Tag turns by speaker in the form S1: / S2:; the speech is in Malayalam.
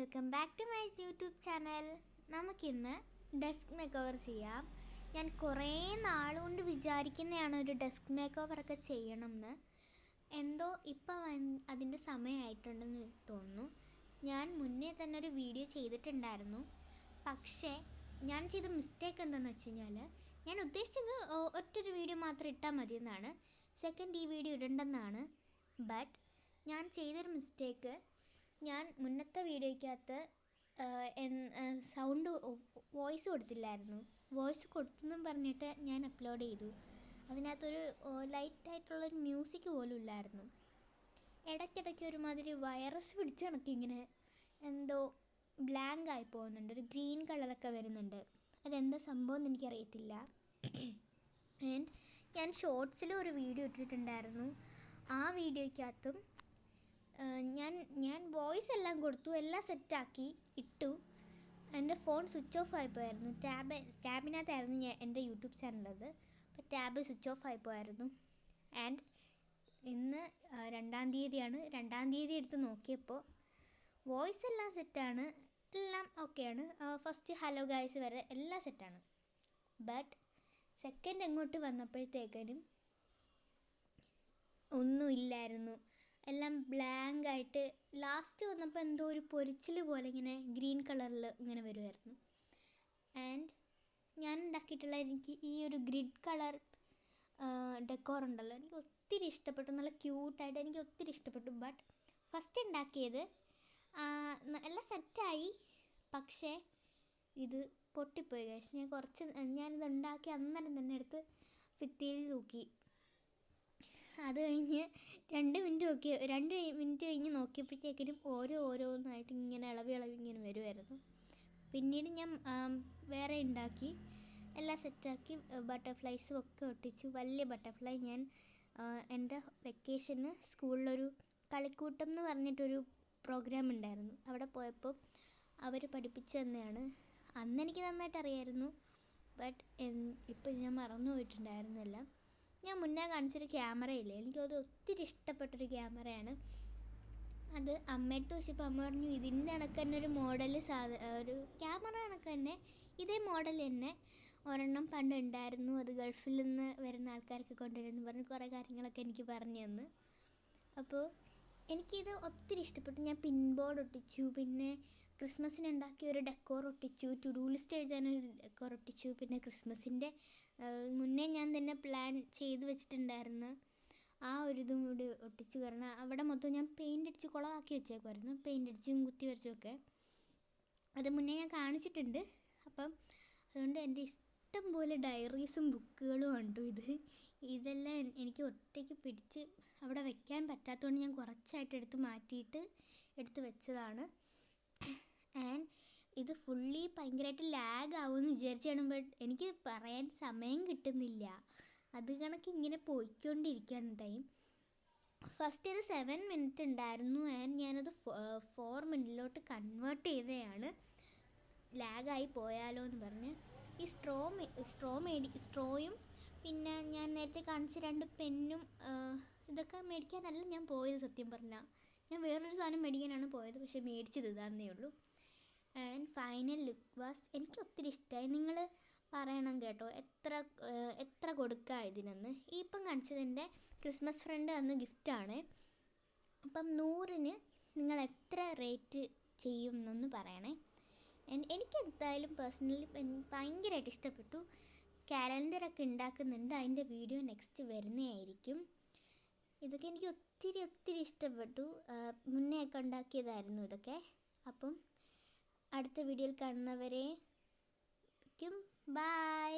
S1: Welcome back to my YouTube channel. നമുക്കിന്ന് ഡെസ്ക് മേക്ക് ഓവർ ചെയ്യാം. ഞാൻ കുറേ നാളുകൊണ്ട് വിചാരിക്കുന്നതാണ് ഒരു ഡെസ്ക് മേക്ക് ഓവറൊക്കെ ചെയ്യണമെന്ന്. എന്തോ ഇപ്പോൾ അതിൻ്റെ സമയമായിട്ടുണ്ടെന്ന് തോന്നുന്നു. ഞാൻ മുന്നേ തന്നെ ഒരു വീഡിയോ ചെയ്തിട്ടുണ്ടായിരുന്നു. പക്ഷേ ഞാൻ ചെയ്ത മിസ്റ്റേക്ക് എന്താണെന്ന് വെച്ച് കഴിഞ്ഞാൽ, ഞാൻ ഉദ്ദേശിച്ചത് ഒറ്റൊരു വീഡിയോ മാത്രം ഇട്ടാൽ മതിയെന്നാണ്. സെക്കൻഡ് ഈ വീഡിയോ ഇടണ്ടെന്നാണ്. ബട്ട് ഞാൻ ചെയ്തൊരു മിസ്റ്റേക്ക്, ഞാൻ മുന്നത്തെ വീഡിയോയ്ക്കകത്ത് സൗണ്ട് വോയിസ് കൊടുത്തില്ലായിരുന്നു. വോയിസ് കൊടുത്തെന്നും പറഞ്ഞിട്ട് ഞാൻ അപ്ലോഡ് ചെയ്തു. അതിനകത്തൊരു ലൈറ്റായിട്ടുള്ളൊരു മ്യൂസിക് പോലും ഇല്ലായിരുന്നു. ഇടയ്ക്കിടയ്ക്ക് ഒരുമാതിരി വൈറസ് പിടിച്ച കണക്കിങ്ങനെ എന്തോ ബ്ലാങ്ക് ആയി പോകുന്നുണ്ട്. ഒരു ഗ്രീൻ കളറൊക്കെ വരുന്നുണ്ട്. അതെന്താ സംഭവം എന്ന് എനിക്കറിയത്തില്ല. ആൻഡ് ഞാൻ ഷോർട്സിലും ഒരു വീഡിയോ ഇട്ടിട്ടുണ്ടായിരുന്നു. ആ വീഡിയോയ്ക്കകത്തും ഞാൻ വോയിസ് എല്ലാം കൊടുത്തു, എല്ലാം സെറ്റാക്കി ഇട്ടു. എൻ്റെ ഫോൺ സ്വിച്ച് ഓഫ് ആയിപ്പോയായിരുന്നു. ടാബിനകത്തായിരുന്നു എൻ്റെ യൂട്യൂബ് ചാനലത്. അപ്പോൾ ടാബ് സ്വിച്ച് ഓഫ് ആയിപ്പോയായിരുന്നു. ആൻഡ് ഇന്ന് 2-ാം തീയതിയാണ്. 2-ാം തീയതി എടുത്ത് നോക്കിയപ്പോൾ വോയിസ് എല്ലാം സെറ്റാണ്, എല്ലാം ഓക്കെയാണ്. ഫസ്റ്റ് ഹലോ ഗായ്സ് വരെ എല്ലാം സെറ്റാണ്. ബട്ട് സെക്കൻഡ് എങ്ങോട്ട് വന്നപ്പോഴത്തേക്കും ഒന്നുമില്ലായിരുന്നു. എല്ലാം ബ്ലാങ്ക് ആയിട്ട് ലാസ്റ്റ് വന്നപ്പോൾ എന്തോ ഒരു പൊരിച്ചിൽ പോലെ ഇങ്ങനെ ഗ്രീൻ കളറിൽ ഇങ്ങനെ വരുമായിരുന്നു. ആൻഡ് ഞാൻ ഉണ്ടാക്കിയിട്ടുള്ള എനിക്ക് ഈ ഒരു ഗ്രിഡ് കളർ ഡെക്കോർ ഉണ്ടല്ലോ, എനിക്ക് ഒത്തിരി ഇഷ്ടപ്പെട്ടു. നല്ല ക്യൂട്ടായിട്ട് എനിക്ക് ഒത്തിരി ഇഷ്ടപ്പെട്ടു. ബട്ട് ഫസ്റ്റ് ഉണ്ടാക്കിയത് എല്ലാം സെറ്റായി, പക്ഷേ ഇത് പൊട്ടിപ്പോയി ഗൈസ്. ഞാനിത് ഉണ്ടാക്കി അന്നേരം തന്നെ എടുത്ത് ഭിത്തിയിൽ തൂക്കി. അത് കഴിഞ്ഞ് 2 മിനിറ്റ് കഴിഞ്ഞ് നോക്കിയപ്പോഴത്തേക്കിനും ഓരോന്നായിട്ട് ഇങ്ങനെ ഇളവി ഇങ്ങനെ വരുമായിരുന്നു. പിന്നീട് ഞാൻ വേറെ ഉണ്ടാക്കി, എല്ലാം സെറ്റാക്കി, ബട്ടർഫ്ലൈസും ഒക്കെ ഒട്ടിച്ചു. വലിയ ബട്ടർഫ്ലൈ ഞാൻ എൻ്റെ വെക്കേഷന് സ്കൂളിലൊരു കളിക്കൂട്ടം എന്ന് പറഞ്ഞിട്ടൊരു പ്രോഗ്രാം ഉണ്ടായിരുന്നു. അവിടെ പോയപ്പോൾ അവർ പഠിപ്പിച്ചു തന്നെയാണ്. അന്ന് എനിക്ക് നന്നായിട്ട് അറിയായിരുന്നു. ബട്ട് ഇപ്പം ഞാൻ മറന്നു പോയിട്ടുണ്ടായിരുന്നില്ല. ഞാൻ മുന്നേ കാണിച്ചൊരു ക്യാമറയില്ലേ, എനിക്കത് ഒത്തിരി ഇഷ്ടപ്പെട്ടൊരു ക്യാമറയാണ്. അത് അമ്മയടുത്ത് വെച്ചപ്പോൾ അമ്മ പറഞ്ഞു, ഇതിൻ്റെ കണക്ക് തന്നെ ഒരു മോഡൽ ഒരു ക്യാമറ കണക്ക് തന്നെ ഇതേ മോഡൽ തന്നെ ഒരെണ്ണം പണ്ട് ഉണ്ടായിരുന്നു. അത് ഗൾഫിൽ നിന്ന് വരുന്ന ആൾക്കാർക്ക് കൊണ്ടുവരുമെന്ന് പറഞ്ഞ് കുറേ കാര്യങ്ങളൊക്കെ എനിക്ക് പറഞ്ഞു തന്നു. അപ്പോൾ എനിക്കിത് ഒത്തിരി ഇഷ്ടപ്പെട്ടു. ഞാൻ പിൻ ബോർഡ് ഒട്ടിച്ചു, പിന്നെ ക്രിസ്മസിന് ഉണ്ടാക്കിയ ഒരു ഡെക്കോർ ഒട്ടിച്ചു, ടു ഡു ലിസ്റ്റ് എഴുതാനൊരു ഡെക്കോർ ഒട്ടിച്ചു. പിന്നെ ക്രിസ്മസിൻ്റെ മുന്നേ ഞാൻ തന്നെ പ്ലാൻ ചെയ്ത് വെച്ചിട്ടുണ്ടായിരുന്നു. ആ ഒരു ഇതും കൂടി ഒട്ടിച്ചു. കാരണം അവിടെ മൊത്തം ഞാൻ പെയിൻ്റ് അടിച്ച് കുളമാക്കി വെച്ചേക്കുമായിരുന്നു. പെയിൻ്റ് അടിച്ചും കുത്തി വരച്ചുമൊക്കെ അത് മുന്നേ ഞാൻ കാണിച്ചിട്ടുണ്ട്. അപ്പം അതുകൊണ്ട് എൻ്റെ ഇഷ്ടം പോലെ ഡയറീസും ബുക്കുകളും ഉണ്ട്. ഇതെല്ലാം എനിക്ക് ഒറ്റയ്ക്ക് പിടിച്ച് അവിടെ വെക്കാൻ പറ്റാത്തതുകൊണ്ട് ഞാൻ കുറച്ചായിട്ട് എടുത്ത് മാറ്റിയിട്ട് എടുത്ത് വെച്ചതാണ്. ആൻഡ് ഇത് ഫുള്ളി ഭയങ്കരമായിട്ട് ലാഗ് ആവുമെന്ന് വിചാരിച്ചാണ്. ബട്ട് എനിക്ക് പറയാൻ സമയം കിട്ടുന്നില്ല. അത് കണക്ക് ഇങ്ങനെ പോയിക്കൊണ്ടിരിക്കുകയാണ് ടൈം. ഫസ്റ്റ് ഇത് 7 മിനിറ്റ് ഉണ്ടായിരുന്നു. ആൻഡ് ഞാനത് 4 മിനിറ്റിലോട്ട് കൺവേർട്ട് ചെയ്തതാണ്. ലാഗായി പോയാലോ എന്ന് പറഞ്ഞ് ഈ സ്ട്രോയും പിന്നെ ഞാൻ നേരത്തെ കാണിച്ച 2 പെന്നും ഇതൊക്കെ മേടിക്കാനല്ല ഞാൻ പോയത്. സത്യം പറഞ്ഞാൽ ഞാൻ വേറൊരു സാധനം മേടിക്കാനാണ് പോയത്, പക്ഷേ മേടിച്ചത് ഇതാന്നേ ഉള്ളൂ. ആൻഡ് ഫൈനൽ ലുക്ക് വാസ് എനിക്ക് ഒത്തിരി ഇഷ്ടമായി. നിങ്ങൾ പറയണം കേട്ടോ, എത്ര കൊടുക്കുക ഇതിനെന്ന്. ഈ ഇപ്പം കാണിച്ചത് എൻ്റെ ക്രിസ്മസ് ഫ്രണ്ട് തന്ന ഗിഫ്റ്റാണ്. അപ്പം 100-ന് നിങ്ങൾ എത്ര റേറ്റ് ചെയ്യും എന്നൊന്ന് പറയണേ. എനിക്ക് എന്തായാലും പേഴ്സണലി ഭയങ്കരമായിട്ട് ഇഷ്ടപ്പെട്ടു. കാലണ്ടറൊക്കെ ഉണ്ടാക്കുന്നുണ്ട്, അതിൻ്റെ വീഡിയോ നെക്സ്റ്റ് വരുന്നതായിരിക്കും. ഇതൊക്കെ എനിക്ക് ഒത്തിരി ഇഷ്ടപ്പെട്ടു. മുന്നേ ഒക്കെ ഉണ്ടാക്കിയതായിരുന്നു ഇതൊക്കെ. അപ്പം അടുത്ത വീഡിയോയിൽ കാണുന്നവരേക്കും ബൈ.